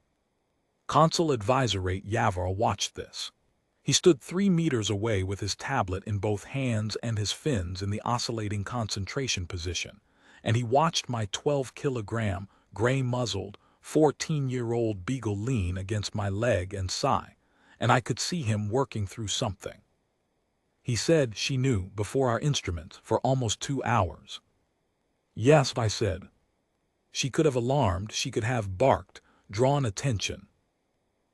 Consul Advisor 8 Yavril watched this. He stood 3 meters away with his tablet in both hands and his fins in the oscillating concentration position, and he watched my 12-kilogram, gray-muzzled, 14-year-old Beagle lean against my leg and sigh, and I could see him working through something. He said she knew before our instruments for almost 2 hours. Yes, I said. She could have alarmed, she could have barked, drawn attention.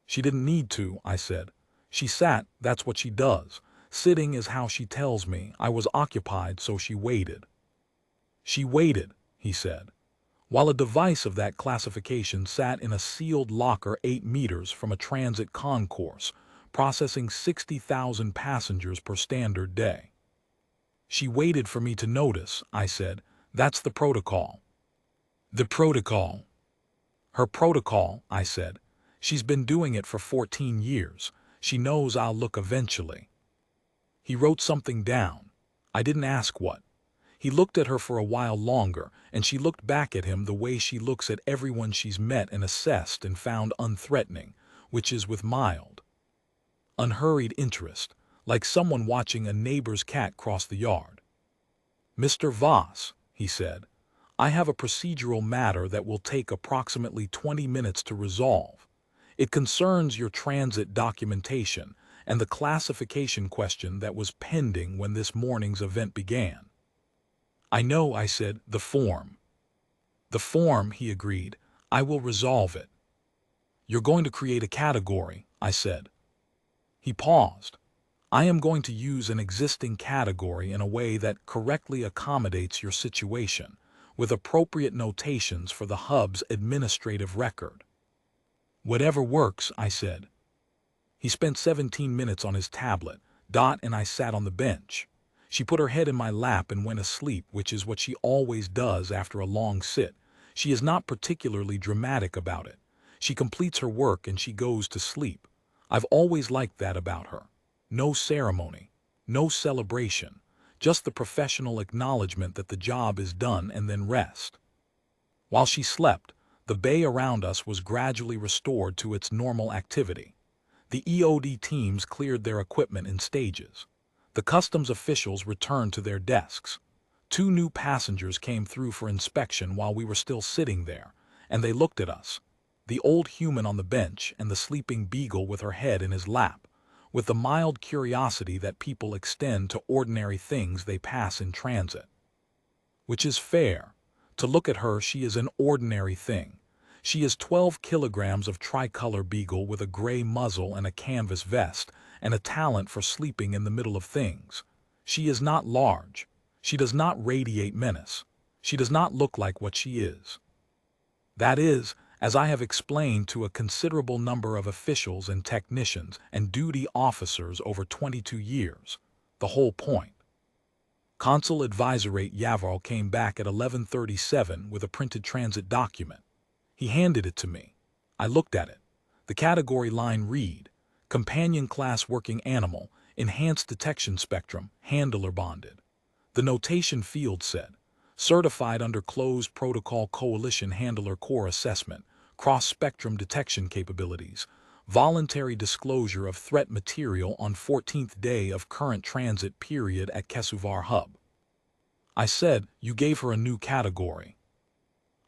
She didn't need to, I said. She sat, that's what she does. Sitting is how she tells me. I was occupied, so she waited. She waited, he said, while a device of that classification sat in a sealed locker 8 meters from a transit concourse, processing 60,000 passengers per standard day. She waited for me to notice, I said. That's the protocol. The protocol. Her protocol, I said. She's been doing it for 14 years. She knows I'll look eventually. He wrote something down. I didn't ask what. He looked at her for a while longer, and she looked back at him the way she looks at everyone she's met and assessed and found unthreatening, which is with mild, unhurried interest, like someone watching a neighbor's cat cross the yard. "Mr. Voss," he said, "I have a procedural matter that will take approximately 20 minutes to resolve. It concerns your transit documentation and the classification question that was pending when this morning's event began." "I know," I said, "the form." "The form," he agreed. "I will resolve it." "You're going to create a category," I said. He paused. "I am going to use an existing category in a way that correctly accommodates your situation, with appropriate notations for the hub's administrative record." "Whatever works," I said. He spent 17 minutes on his tablet. Dot and I sat on the bench. She put her head in my lap and went asleep, which is what she always does after a long sit. She is not particularly dramatic about it. She completes her work and she goes to sleep. I've always liked that about her. No ceremony, no celebration, just the professional acknowledgement that the job is done and then rest. While she slept, the bay around us was gradually restored to its normal activity. The EOD teams cleared their equipment in stages. The customs officials returned to their desks. 2 new passengers came through for inspection while we were still sitting there, and they looked at us. The old human on the bench and the sleeping Beagle with her head in his lap, with the mild curiosity that people extend to ordinary things they pass in transit. Which is fair. To look at her, she is an ordinary thing. She is 12 kilograms of tricolor Beagle with a gray muzzle and a canvas vest, and a talent for sleeping in the middle of things. She is not large. She does not radiate menace. She does not look like what she is. That is, as I have explained to a considerable number of officials and technicians and duty officers over 22 years, the whole point. Consul Advisorate Yavarl came back at 11:37 with a printed transit document. He handed it to me. I looked at it. The category line read, "Companion Class Working Animal, Enhanced Detection Spectrum, Handler Bonded." The notation field said, "Certified under Closed Protocol Coalition Handler Core Assessment, Cross-Spectrum Detection Capabilities, Voluntary Disclosure of Threat Material on 14th day of current transit period at Kesuvar Hub." I said, "You gave her a new category."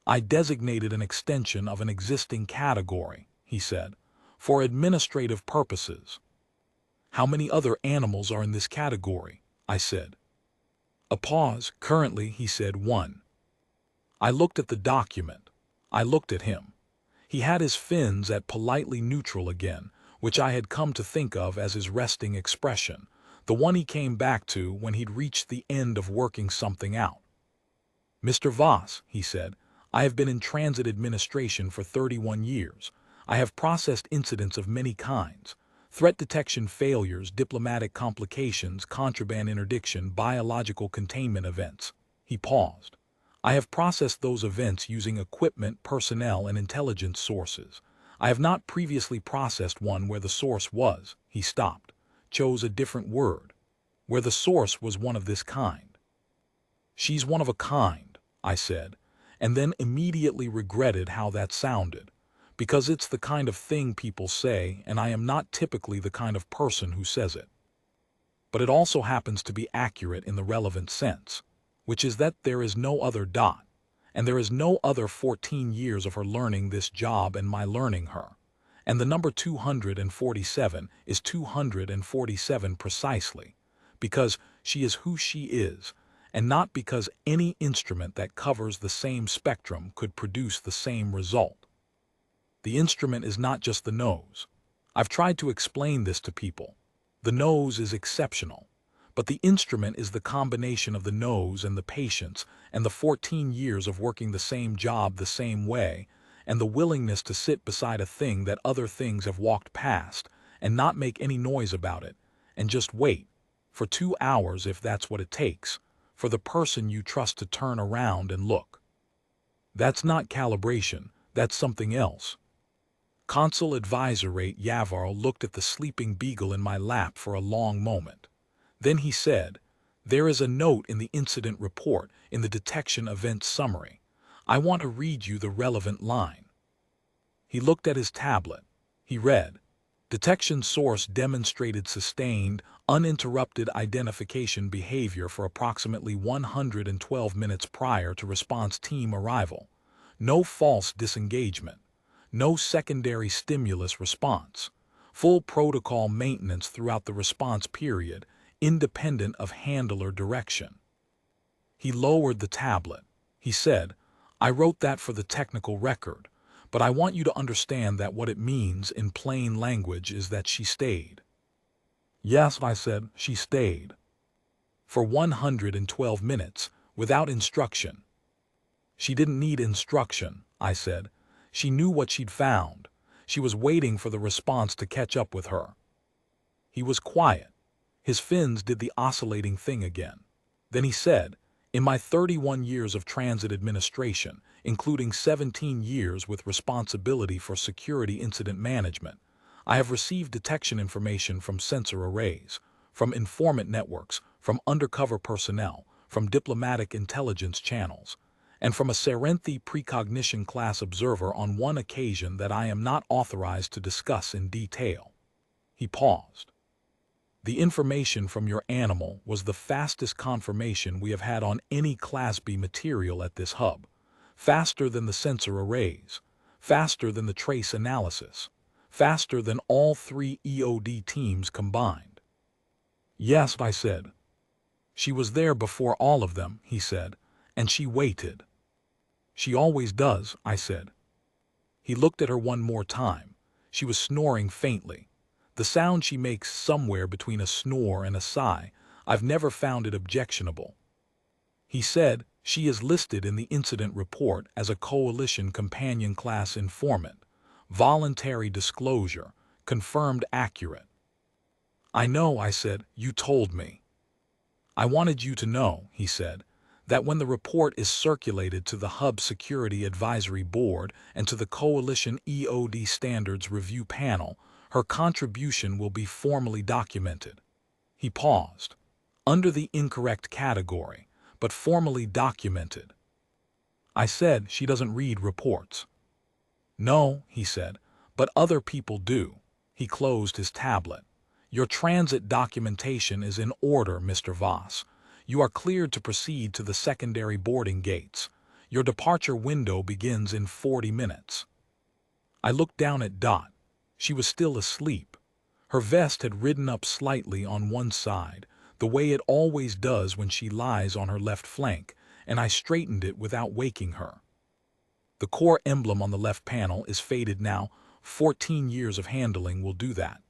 "I designated an extension of an existing category," he said, "for administrative purposes." "How many other animals are in this category?" I said. A pause. "Currently," he said, "1." I looked at the document. I looked at him. He had his fins at politely neutral again, which I had come to think of as his resting expression, the one he came back to when he'd reached the end of working something out. "Mr. Voss," he said, "I have been in transit administration for 31 years. I have processed incidents of many kinds. Threat detection failures, diplomatic complications, contraband interdiction, biological containment events." He paused. "I have processed those events using equipment, personnel, and intelligence sources. I have not previously processed one where the source was," he stopped, chose a different word, "where the source was one of this kind." "She's one of a kind," I said, and then immediately regretted how that sounded, because it's the kind of thing people say, and I am not typically the kind of person who says it. But it also happens to be accurate in the relevant sense, which is that there is no other Dot, and there is no other 14 years of her learning this job and my learning her, and the number 247 is 247 precisely, because she is who she is, and not because any instrument that covers the same spectrum could produce the same result. The instrument is not just the nose. I've tried to explain this to people. The nose is exceptional, but the instrument is the combination of the nose and the patience and the 14 years of working the same job the same way, and the willingness to sit beside a thing that other things have walked past and not make any noise about it, and just wait, for 2 hours if that's what it takes, for the person you trust to turn around and look. That's not calibration, that's something else. Consul Advisorate Yavarl looked at the sleeping Beagle in my lap for a long moment. Then he said, "There is a note in the incident report in the detection event summary. I want to read you the relevant line." He looked at his tablet. He read, "Detection source demonstrated sustained, uninterrupted identification behavior for approximately 112 minutes prior to response team arrival. No false disengagement. No secondary stimulus response. Full protocol maintenance throughout the response period, independent of handler direction." He lowered the tablet. He said, "I wrote that for the technical record, but I want you to understand that what it means in plain language is that she stayed." "Yes," I said, "she stayed." "For 112 minutes, without instruction." "She didn't need instruction," I said. "She knew what she'd found. She was waiting for the response to catch up with her." He was quiet. His fins did the oscillating thing again. Then he said, "In my 31 years of transit administration, including 17 years with responsibility for security incident management, I have received detection information from sensor arrays, from informant networks, from undercover personnel, from diplomatic intelligence channels, and from a Serenthi precognition class observer on one occasion that I am not authorized to discuss in detail." He paused. "The information from your animal was the fastest confirmation we have had on any Class B material at this hub. Faster than the sensor arrays. Faster than the trace analysis. Faster than all 3 EOD teams combined." "Yes," I said. "She was there before all of them," he said, "and she waited." "She always does," I said. He looked at her one more time. She was snoring faintly. The sound she makes somewhere between a snore and a sigh. I've never found it objectionable. He said, "She is listed in the incident report as a Coalition Companion Class informant. Voluntary disclosure. Confirmed accurate." "I know," I said. "You told me." "I wanted you to know," he said, "that when the report is circulated to the Hub Security Advisory Board and to the Coalition EOD Standards Review Panel, her contribution will be formally documented." He paused. "Under the incorrect category, but formally documented." I said, "She doesn't read reports." "No," he said, "but other people do." He closed his tablet. "Your transit documentation is in order, Mr. Voss. You are cleared to proceed to the secondary boarding gates. Your departure window begins in 40 minutes. I looked down at Dot. She was still asleep. Her vest had ridden up slightly on one side, the way it always does when she lies on her left flank, and I straightened it without waking her. The core emblem on the left panel is faded now. 14 years of handling will do that.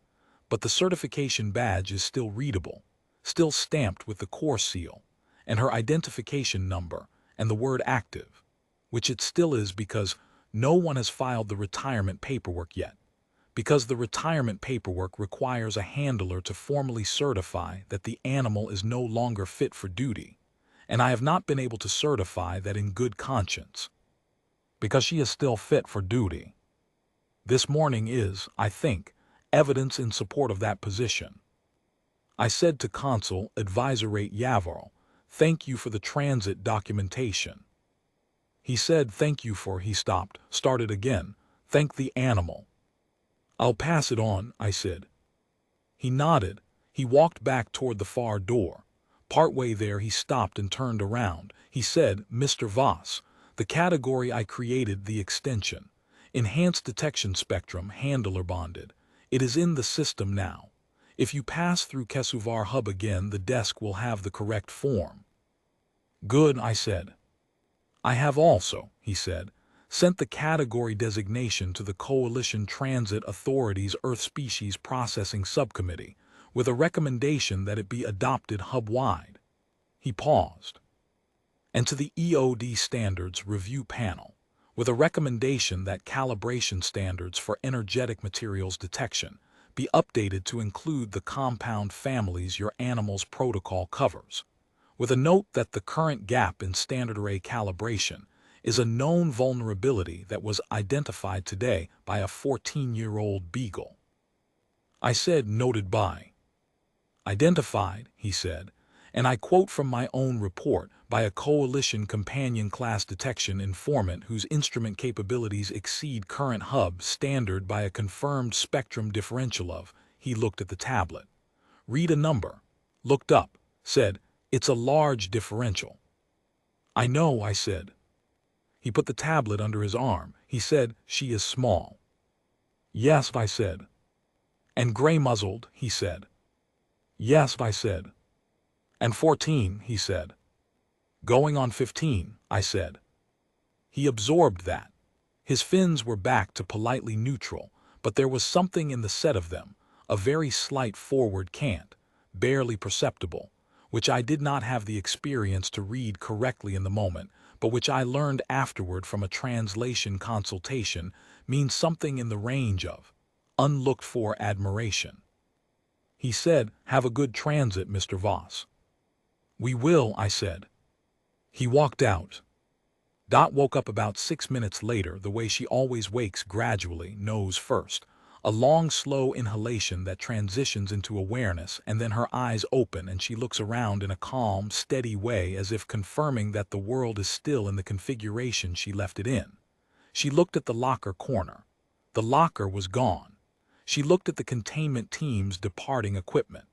But the certification badge is still readable, still stamped with the core seal, and her identification number, and the word active, which it still is because no one has filed the retirement paperwork yet, because the retirement paperwork requires a handler to formally certify that the animal is no longer fit for duty, and I have not been able to certify that in good conscience, because she is still fit for duty. This morning is, I think, evidence in support of that position. I said to Consul Advisorate Yavarl, "Thank you for the transit documentation." He said, "Thank you for," he stopped, started again, "thank the animal." "I'll pass it on," I said. He nodded. He walked back toward the far door. Partway there he stopped and turned around. He said, "Mr. Voss, the category I created, the extension, Enhanced Detection Spectrum, handler bonded. It is in the system now. If you pass through Kesuvar Hub again, the desk will have the correct form." "Good," I said. "I have also," he said, "sent the category designation to the Coalition Transit Authority's Earth Species Processing Subcommittee, with a recommendation that it be adopted hub-wide." He paused. "And to the EOD Standards Review Panel, with a recommendation that calibration standards for energetic materials detection be updated to include the compound families your animal's protocol covers, with a note that the current gap in standard array calibration is a known vulnerability that was identified today by a 14-year-old Beagle. I said, noted by. Identified, he said, and I quote from my own report, by a coalition companion class detection informant whose instrument capabilities exceed current hub standard by a confirmed spectrum differential of. He looked at the tablet. Read a number. Looked up. Said, it's a large differential. I know, I said. He put the tablet under his arm. He said, she is small. Yes, I said. And gray-muzzled, he said. Yes, I said. And 14, he said. Going on 15, I said. He absorbed that. His fins were back to politely neutral, but there was something in the set of them, a very slight forward cant, barely perceptible, which I did not have the experience to read correctly in the moment, but which I learned afterward from a translation consultation means something in the range of unlooked-for admiration. He said, have a good transit, Mr. Voss. We will, I said. He walked out. Dot woke up about 6 minutes later, the way she always wakes, gradually, nose first. A long, slow inhalation that transitions into awareness, and then her eyes open and she looks around in a calm, steady way as if confirming that the world is still in the configuration she left it in. She looked at the locker corner. The locker was gone. She looked at the containment team's departing equipment.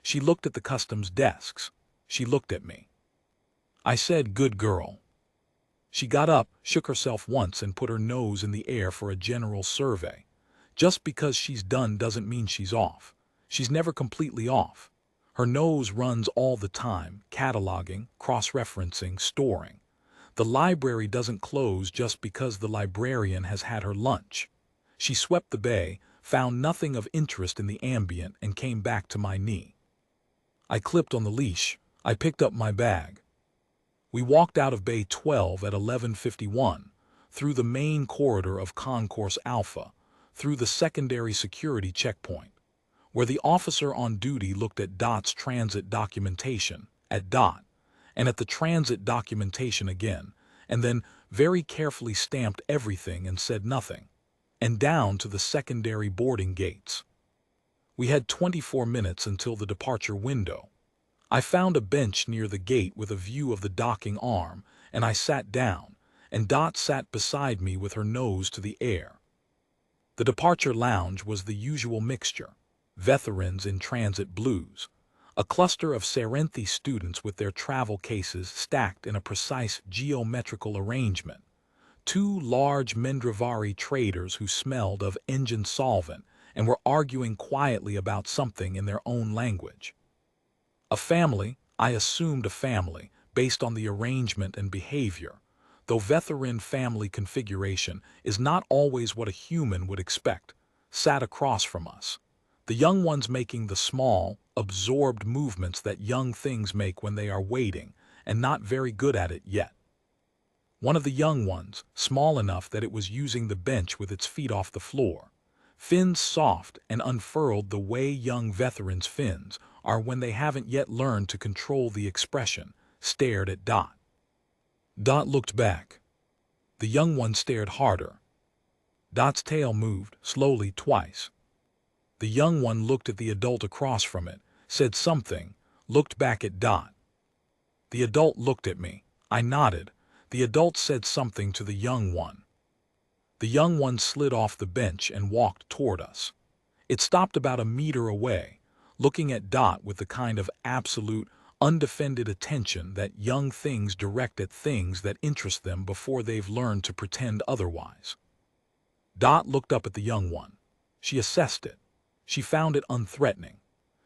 She looked at the customs desks. She looked at me. I said, good girl. She got up, shook herself once, and put her nose in the air for a general survey. Just because she's done doesn't mean she's off. She's never completely off. Her nose runs all the time, cataloging, cross-referencing, storing. The library doesn't close just because the librarian has had her lunch. She swept the bay, found nothing of interest in the ambient, and came back to my knee. I clipped on the leash. I picked up my bag. We walked out of Bay 12 at 11:51, through the main corridor of Concourse Alpha, through the secondary security checkpoint, where the officer on duty looked at Dot's transit documentation, at Dot, and at the transit documentation again, and then very carefully stamped everything and said nothing, and down to the secondary boarding gates. We had 24 minutes until the departure window. I found a bench near the gate with a view of the docking arm, and I sat down, and Dot sat beside me with her nose to the air. The departure lounge was the usual mixture: veterans in transit blues, a cluster of Serenthi students with their travel cases stacked in a precise geometrical arrangement, two large Mendravari traders who smelled of engine solvent and were arguing quietly about something in their own language. A family, I assumed a family, based on the arrangement and behavior, though veteran family configuration is not always what a human would expect, sat across from us, the young ones making the small, absorbed movements that young things make when they are waiting, and not very good at it yet. One of the young ones, small enough that it was using the bench with its feet off the floor, fins soft and unfurled the way young veterans' fins are when they haven't yet learned to control the expression, stared at Dot. Dot looked back. The young one stared harder. Dot's tail moved, slowly, twice. The young one looked at the adult across from it, said something, looked back at Dot. The adult looked at me. I nodded. The adult said something to the young one. The young one slid off the bench and walked toward us. It stopped about a meter away, looking at Dot with the kind of absolute, undefended attention that young things direct at things that interest them before they've learned to pretend otherwise. Dot looked up at the young one. She assessed it. She found it unthreatening.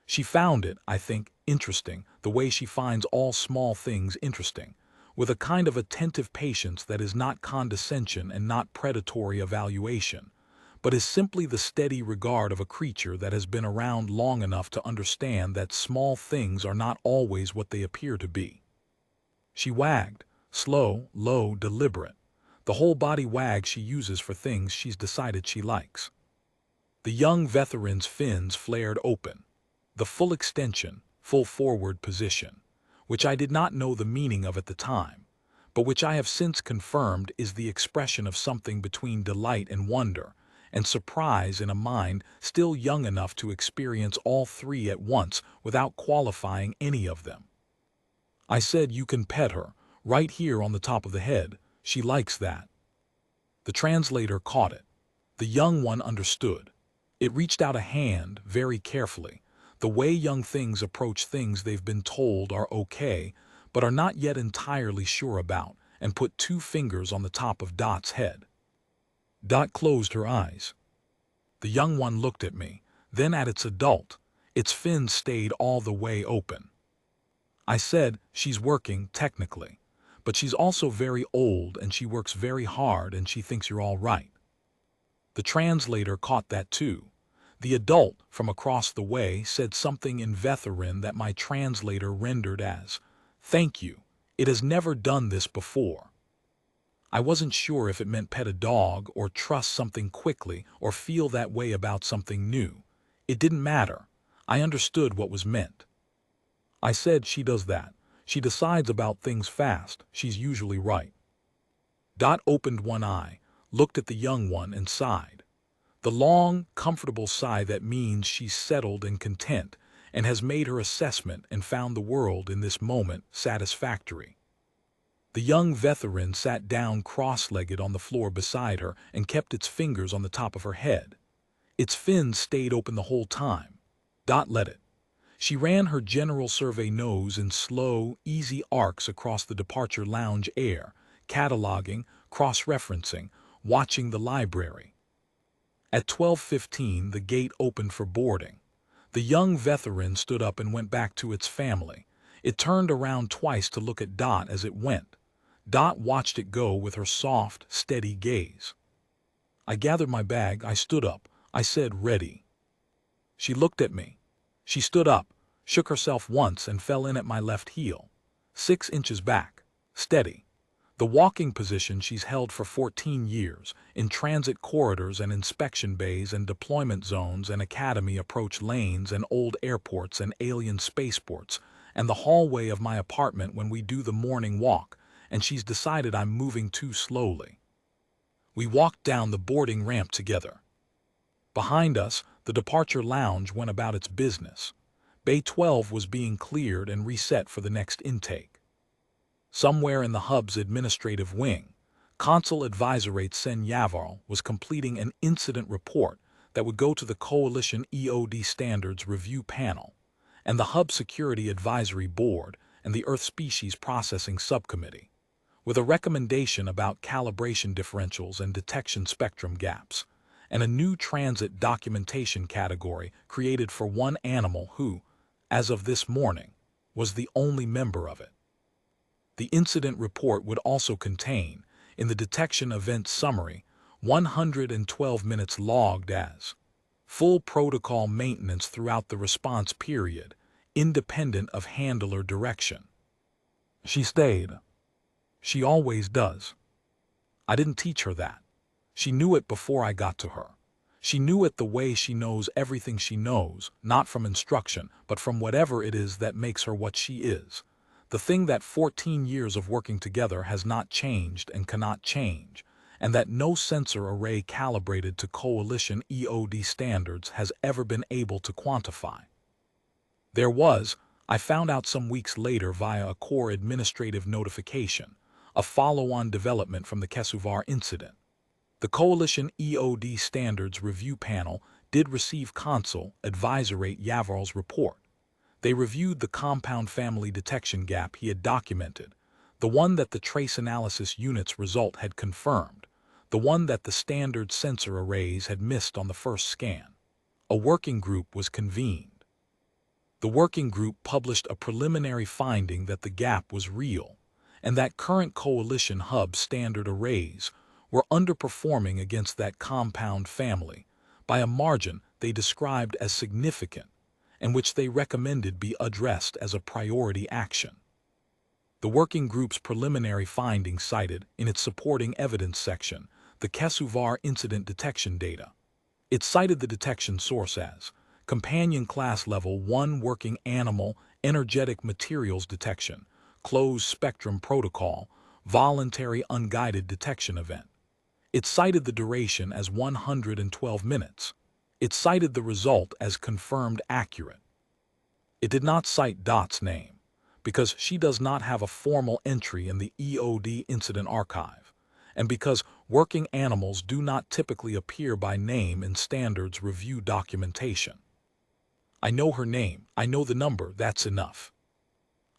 She found it, I think, interesting, the way she finds all small things interesting, with a kind of attentive patience that is not condescension and not predatory evaluation, but is simply the steady regard of a creature that has been around long enough to understand that small things are not always what they appear to be. She wagged, slow, low, deliberate, the whole body wag she uses for things she's decided she likes. The young veteran's fins flared open, the full extension, full forward position, which I did not know the meaning of at the time, but which I have since confirmed is the expression of something between delight and wonder, and surprise in a mind still young enough to experience all three at once without qualifying any of them. I said, "You can pet her, right here on the top of the head. She likes that." The translator caught it. The young one understood. It reached out a hand very carefully, the way young things approach things they've been told are okay, but are not yet entirely sure about, and put 2 fingers on the top of Dot's head. Dot closed her eyes. The young one looked at me, then at its adult. Its fins stayed all the way open. I said, "She's working, technically, but she's also very old and she works very hard and she thinks you're all right." The translator caught that too. The adult from across the way said something in Vetherin that my translator rendered as, "Thank you. It has never done this before." I wasn't sure if it meant pet a dog or trust something quickly or feel that way about something new. It didn't matter. I understood what was meant. I said, "She does that. She decides about things fast. She's usually right." Dot opened one eye, looked at the young one, and sighed. The long, comfortable sigh that means she's settled and content and has made her assessment and found the world in this moment satisfactory. The young Vetherin sat down cross-legged on the floor beside her and kept its fingers on the top of her head. Its fins stayed open the whole time. Dot let it. She ran her general survey nose in slow, easy arcs across the departure lounge air, cataloging, cross-referencing, watching the library. At 12:15, the gate opened for boarding. The young Vetherin stood up and went back to its family. It turned around twice to look at Dot as it went. Dot watched it go with her soft, steady gaze. I gathered my bag, I stood up, I said, "Ready." She looked at me. She stood up, shook herself once and fell in at my left heel. 6 inches back. Steady. The walking position she's held for 14 years, in transit corridors and inspection bays and deployment zones and academy approach lanes and old airports and alien spaceports, and the hallway of my apartment when we do the morning walk, and she's decided I'm moving too slowly. We walked down the boarding ramp together. Behind us, the departure lounge went about its business. Bay 12 was being cleared and reset for the next intake. Somewhere in the hub's administrative wing, Consul Advisorate Sen Yavarl was completing an incident report that would go to the Coalition EOD Standards Review Panel, and the Hub Security Advisory Board and the Earth Species Processing Subcommittee, with a recommendation about calibration differentials and detection spectrum gaps, and a new transit documentation category created for one animal who, as of this morning, was the only member of it. The incident report would also contain, in the detection event summary, 112 minutes logged as full protocol maintenance throughout the response period, independent of handler direction. She stayed. She always does. I didn't teach her that. She knew it before I got to her. She knew it the way she knows everything she knows, not from instruction, but from whatever it is that makes her what she is. The thing that 14 years of working together has not changed and cannot change, and that no sensor array calibrated to Coalition EOD standards has ever been able to quantify. There was, I found out some weeks later via a core administrative notification, a follow-on development from the Kesuvar incident. The Coalition EOD Standards Review Panel did receive Consul Advisorate Yavarl's report. They reviewed the compound family detection gap he had documented, the one that the trace analysis unit's result had confirmed, the one that the standard sensor arrays had missed on the first scan. A working group was convened. The working group published a preliminary finding that the gap was real, and that current Coalition Hub standard arrays were underperforming against that compound family by a margin they described as significant, and which they recommended be addressed as a priority action. The working group's preliminary findings cited, in its supporting evidence section, the Kesuvar incident detection data. It cited the detection source as Companion Class Level 1 Working Animal Energetic Materials Detection, Closed Spectrum Protocol, voluntary unguided detection event. It cited the duration as 112 minutes. It cited the result as confirmed accurate. It did not cite Dot's name, because she does not have a formal entry in the EOD incident archive, and because working animals do not typically appear by name in standards review documentation. I know her name, I know the number, that's enough.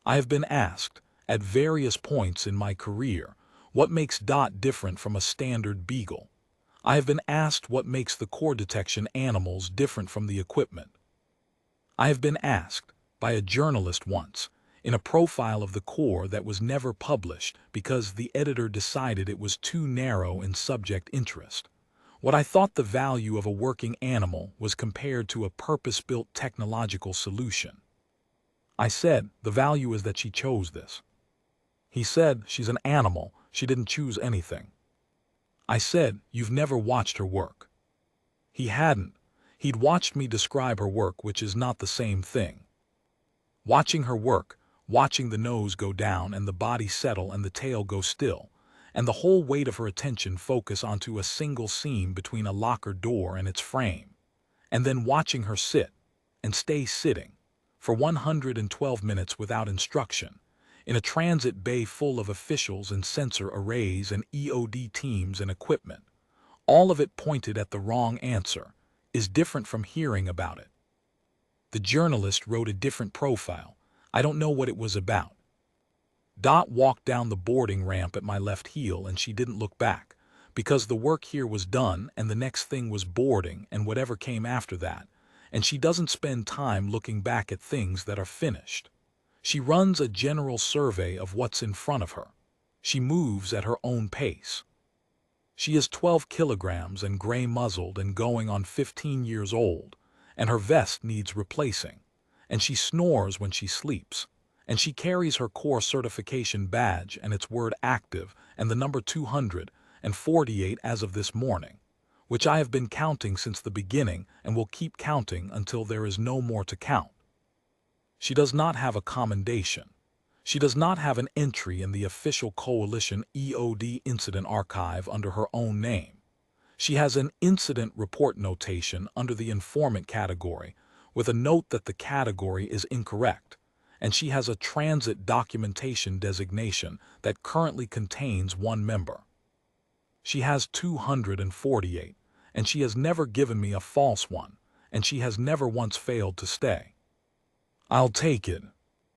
I have been asked, at various points in my career, what makes Dot different from a standard Beagle. I have been asked what makes the core detection animals different from the equipment. I have been asked, by a journalist once, in a profile of the core that was never published because the editor decided it was too narrow in subject interest, what I thought the value of a working animal was compared to a purpose-built technological solution. I said, the value is that she chose this. He said, she's an animal, she didn't choose anything. I said, you've never watched her work. He hadn't. He'd watched me describe her work, which is not the same thing. Watching her work, watching the nose go down and the body settle and the tail go still, and the whole weight of her attention focus onto a single seam between a locker door and its frame, and then watching her sit, and stay sitting, for 112 minutes without instruction, in a transit bay full of officials and sensor arrays and EOD teams and equipment, all of it pointed at the wrong answer, is different from hearing about it. The journalist wrote a different profile. I don't know what it was about. Dot walked down the boarding ramp at my left heel and she didn't look back, because the work here was done and the next thing was boarding and whatever came after that, and she doesn't spend time looking back at things that are finished. She runs a general survey of what's in front of her. She moves at her own pace. She is 12 kilograms and gray-muzzled and going on 15 years old, and her vest needs replacing, and she snores when she sleeps, and she carries her core certification badge and its word active and the number 248 as of this morning, which I have been counting since the beginning and will keep counting until there is no more to count. She does not have a commendation. She does not have an entry in the official coalition EOD incident archive under her own name. She has an incident report notation under the informant category with a note that the category is incorrect, and she has a transit documentation designation that currently contains one member. She has 248, and she has never given me a false one, and she has never once failed to stay. I'll take it.